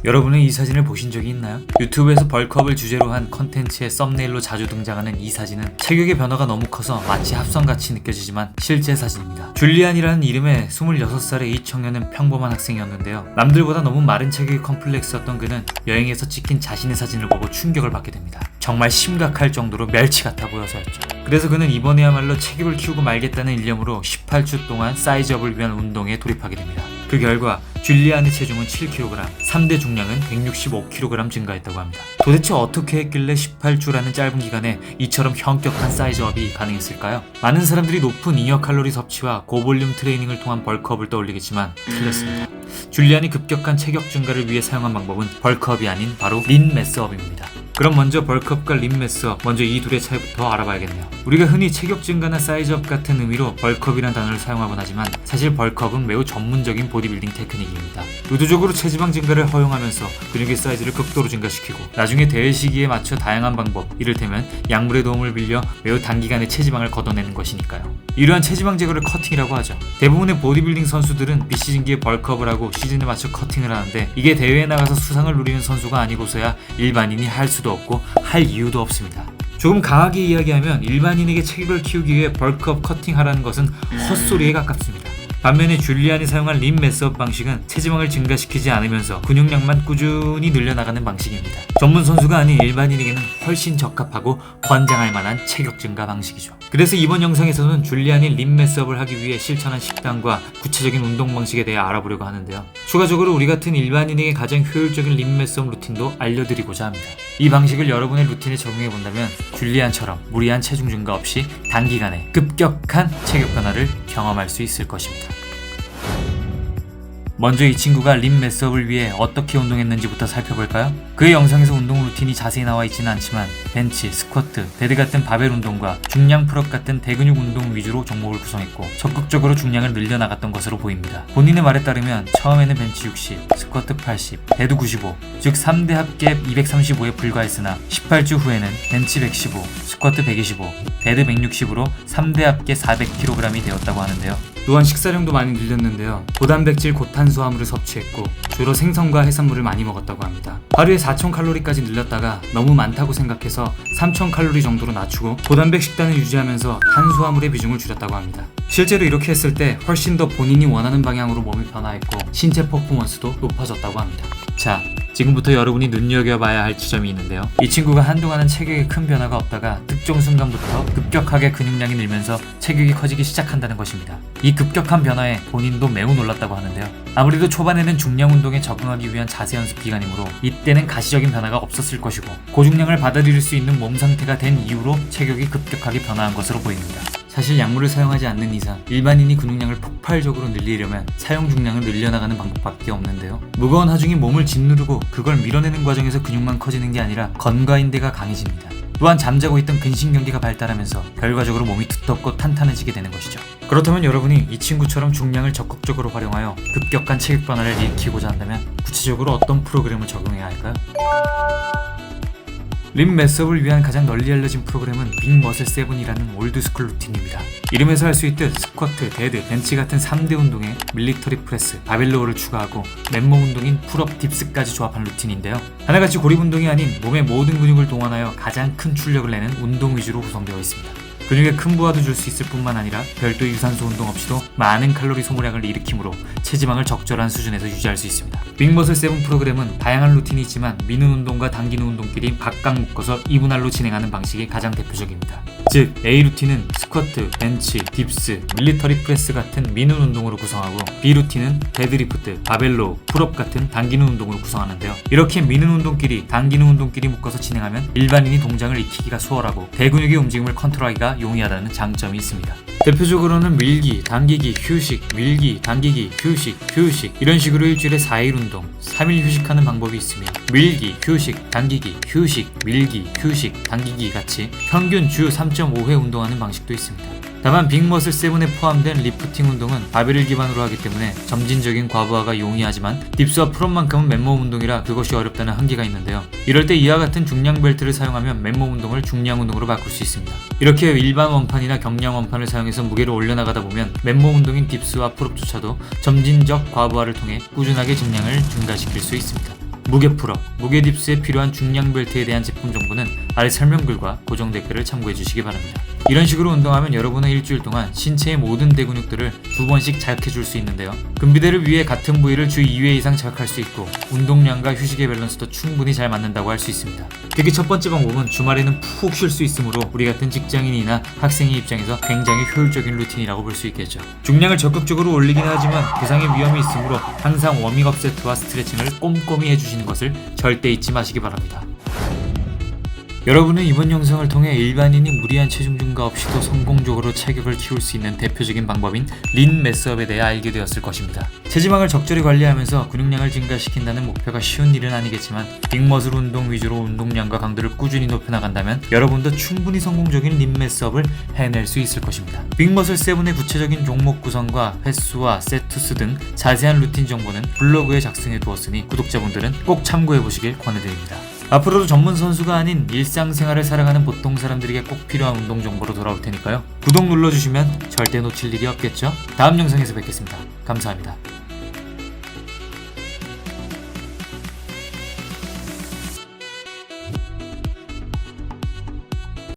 여러분은 이 사진을 보신 적이 있나요? 유튜브에서 벌크업을 주제로 한 컨텐츠의 썸네일로 자주 등장하는 이 사진은 체격의 변화가 너무 커서 마치 합성같이 느껴지지만 실제 사진입니다. 줄리안이라는 이름의 26살의 이 청년은 평범한 학생이었는데요. 남들보다 너무 마른 체격이 컴플렉스였던 그는 여행에서 찍힌 자신의 사진을 보고 충격을 받게 됩니다. 정말 심각할 정도로 멸치 같아 보여서였죠. 그래서 그는 이번에야말로 체격을 키우고 말겠다는 일념으로 18주 동안 사이즈업을 위한 운동에 돌입하게 됩니다. 그 결과 줄리안의 체중은 7kg, 3대 중량은 165kg 증가했다고 합니다. 도대체 어떻게 했길래 18주라는 짧은 기간에 이처럼 현격한 사이즈업이 가능했을까요? 많은 사람들이 높은 잉여 칼로리 섭취와 고볼륨 트레이닝을 통한 벌크업을 떠올리겠지만 틀렸습니다. 줄리안이 급격한 체격 증가를 위해 사용한 방법은 벌크업이 아닌 바로 린 매스업입니다. 그럼 먼저 벌크업과 린 매스업, 먼저 이 둘의 차이부터 알아봐야겠네요. 우리가 흔히 체격 증가나 사이즈업 같은 의미로 벌크업이라는 단어를 사용하곤 하지만 사실 벌크업은 매우 전문적인 보디빌딩 테크닉입니다. 의도적으로 체지방 증가를 허용하면서 근육의 사이즈를 극도로 증가시키고 나중에 대회 시기에 맞춰 다양한 방법, 이를테면 약물의 도움을 빌려 매우 단기간에 체지방을 걷어내는 것이니까요. 이러한 체지방 제거를 커팅이라고 하죠. 대부분의 보디빌딩 선수들은 비시즌기에 벌크업을 하고 시즌에 맞춰 커팅을 하는데 이게 대회에 나가서 수상을 노리는 선수가 아니고서야 일반인이 할 수도 없고 할 이유도 없습니다. 조금 강하게 이야기하면 일반인에게 체격을 키우기 위해 벌크업 커팅하라는 것은 헛소리에 가깝습니다. 반면에 줄리안이 사용한 린 매스업 방식은 체지방을 증가시키지 않으면서 근육량만 꾸준히 늘려나가는 방식입니다. 전문 선수가 아닌 일반인에게는 훨씬 적합하고 권장할 만한 체격 증가 방식이죠. 그래서 이번 영상에서는 줄리안이 린 매스업을 하기 위해 실천한 식단과 구체적인 운동 방식에 대해 알아보려고 하는데요. 추가적으로 우리 같은 일반인에게 가장 효율적인 린 매스업 루틴도 알려드리고자 합니다. 이 방식을 여러분의 루틴에 적용해본다면 줄리안처럼 무리한 체중 증가 없이 단기간에 급격한 체격 변화를 경험할 수 있을 것입니다. 먼저 이 친구가 린 매스업을 위해 어떻게 운동했는지부터 살펴볼까요? 그의 영상에서 운동 루틴이 자세히 나와 있지는 않지만 벤치, 스쿼트, 데드 같은 바벨 운동과 중량 풀업 같은 대근육 운동 위주로 종목을 구성했고 적극적으로 중량을 늘려나갔던 것으로 보입니다. 본인의 말에 따르면 처음에는 벤치 60, 스쿼트 80, 데드 95, 즉 3대 합계 235에 불과했으나 18주 후에는 벤치 115, 스쿼트 125, 데드 160으로 3대 합계 400kg이 되었다고 하는데요. 또한 식사량도 많이 늘렸는데요. 고단백질 고탄수화물을 섭취했고 주로 생선과 해산물을 많이 먹었다고 합니다. 하루에 4000칼로리까지 늘렸다가 너무 많다고 생각해서 3000칼로리 정도로 낮추고 고단백 식단을 유지하면서 탄수화물의 비중을 줄였다고 합니다. 실제로 이렇게 했을 때 훨씬 더 본인이 원하는 방향으로 몸이 변화했고 신체 퍼포먼스도 높아졌다고 합니다. 자, 지금부터 여러분이 눈여겨봐야 할 지점이 있는데요. 이 친구가 한동안은 체격에 큰 변화가 없다가 특정 순간부터 급격하게 근육량이 늘면서 체격이 커지기 시작한다는 것입니다. 이 급격한 변화에 본인도 매우 놀랐다고 하는데요. 아무래도 초반에는 중량 운동에 적응하기 위한 자세 연습 기간이므로 이때는 가시적인 변화가 없었을 것이고 고중량을 받아들일 수 있는 몸 상태가 된 이후로 체격이 급격하게 변화한 것으로 보입니다. 사실 약물을 사용하지 않는 이상 일반인이 근육량을 폭발적으로 늘리려면 사용 중량을 늘려나가는 방법밖에 없는데요. 무거운 하중이 몸을 짓누르고 그걸 밀어내는 과정에서 근육만 커지는 게 아니라 건과인대가 강해집니다. 또한 잠자고 있던 근신경계가 발달하면서 결과적으로 몸이 두텁고 탄탄해지게 되는 것이죠. 그렇다면 여러분이 이 친구처럼 중량을 적극적으로 활용하여 급격한 체격 변화를 일으키고자 한다면 구체적으로 어떤 프로그램을 적용해야 할까요? 린 매스업을 위한 가장 널리 알려진 프로그램은 빅머슬 7이라는 올드스쿨 루틴입니다. 이름에서 알 수 있듯 스쿼트, 데드, 벤치 같은 3대 운동에 밀리터리 프레스, 바벨로우를 추가하고 맨몸 운동인 풀업, 딥스까지 조합한 루틴인데요. 하나같이 고립 운동이 아닌 몸의 모든 근육을 동원하여 가장 큰 출력을 내는 운동 위주로 구성되어 있습니다. 근육에 큰 부하도 줄 수 있을 뿐만 아니라 별도 유산소 운동 없이도 많은 칼로리 소모량을 일으키므로 체지방을 적절한 수준에서 유지할 수 있습니다. 빅머슬 7 프로그램은 다양한 루틴이 있지만 미는 운동과 당기는 운동끼리 각각 묶어서 2분할로 진행하는 방식이 가장 대표적입니다. 즉 A 루틴은 스쿼트, 벤치, 딥스, 밀리터리 프레스 같은 미는 운동으로 구성하고 B 루틴은 데드리프트, 바벨로우, 풀업 같은 당기는 운동으로 구성하는데요. 이렇게 미는 운동끼리, 당기는 운동끼리 묶어서 진행하면 일반인이 동작을 익히기가 수월하고 대근육의 움직임을 컨트롤하기가 용이하다는 장점이 있습니다. 대표적으로는 밀기, 당기기, 휴식, 밀기, 당기기, 휴식, 휴식 이런 식으로 일주일에 4일 운동, 3일 휴식하는 방법이 있으며 밀기, 휴식, 당기기, 휴식, 밀기, 휴식, 당기기 같이 평균 주 3.5회 운동하는 방식도 있습니다. 다만 빅머슬 7에 포함된 리프팅 운동은 바벨을 기반으로 하기 때문에 점진적인 과부하가 용이하지만 딥스와 풀업만큼은 맨몸 운동이라 그것이 어렵다는 한계가 있는데요. 이럴 때 이와 같은 중량 벨트를 사용하면 맨몸 운동을 중량 운동으로 바꿀 수 있습니다. 이렇게 일반 원판이나 경량 원판을 사용해서 무게를 올려나가다 보면 맨몸 운동인 딥스와 풀업조차도 점진적 과부하를 통해 꾸준하게 증량을 증가시킬 수 있습니다. 무게 풀업, 무게 딥스에 필요한 중량 벨트에 대한 제품 정보는 아래 설명글과 고정 댓글을 참고해 주시기 바랍니다. 이런 식으로 운동하면 여러분은 일주일 동안 신체의 모든 대근육들을 2번씩 자극해 줄 수 있는데요. 근비대를 위해 같은 부위를 주 2회 이상 자극할 수 있고 운동량과 휴식의 밸런스도 충분히 잘 맞는다고 할 수 있습니다. 특히 첫 번째 방법은 주말에는 푹 쉴 수 있으므로 우리 같은 직장인이나 학생의 입장에서 굉장히 효율적인 루틴이라고 볼 수 있겠죠. 중량을 적극적으로 올리긴 하지만 부상의 위험이 있으므로 항상 워밍업 세트와 스트레칭을 꼼꼼히 해주시는 것을 절대 잊지 마시기 바랍니다. 여러분은 이번 영상을 통해 일반인이 무리한 체중 증가 없이도 성공적으로 체격을 키울 수 있는 대표적인 방법인 린 매스업에 대해 알게 되었을 것입니다. 체지방을 적절히 관리하면서 근육량을 증가시킨다는 목표가 쉬운 일은 아니겠지만 빅머슬 운동 위주로 운동량과 강도를 꾸준히 높여나간다면 여러분도 충분히 성공적인 린 매스업을 해낼 수 있을 것입니다. 빅머슬 7의 구체적인 종목 구성과 횟수와 세트 수 등 자세한 루틴 정보는 블로그에 작성해 두었으니 구독자분들은 꼭 참고해 보시길 권해드립니다. 앞으로도 전문 선수가 아닌 일상생활을 살아가는 보통 사람들에게 꼭 필요한 운동 정보로 돌아올 테니까요. 구독 눌러주시면 절대 놓칠 일이 없겠죠? 다음 영상에서 뵙겠습니다. 감사합니다.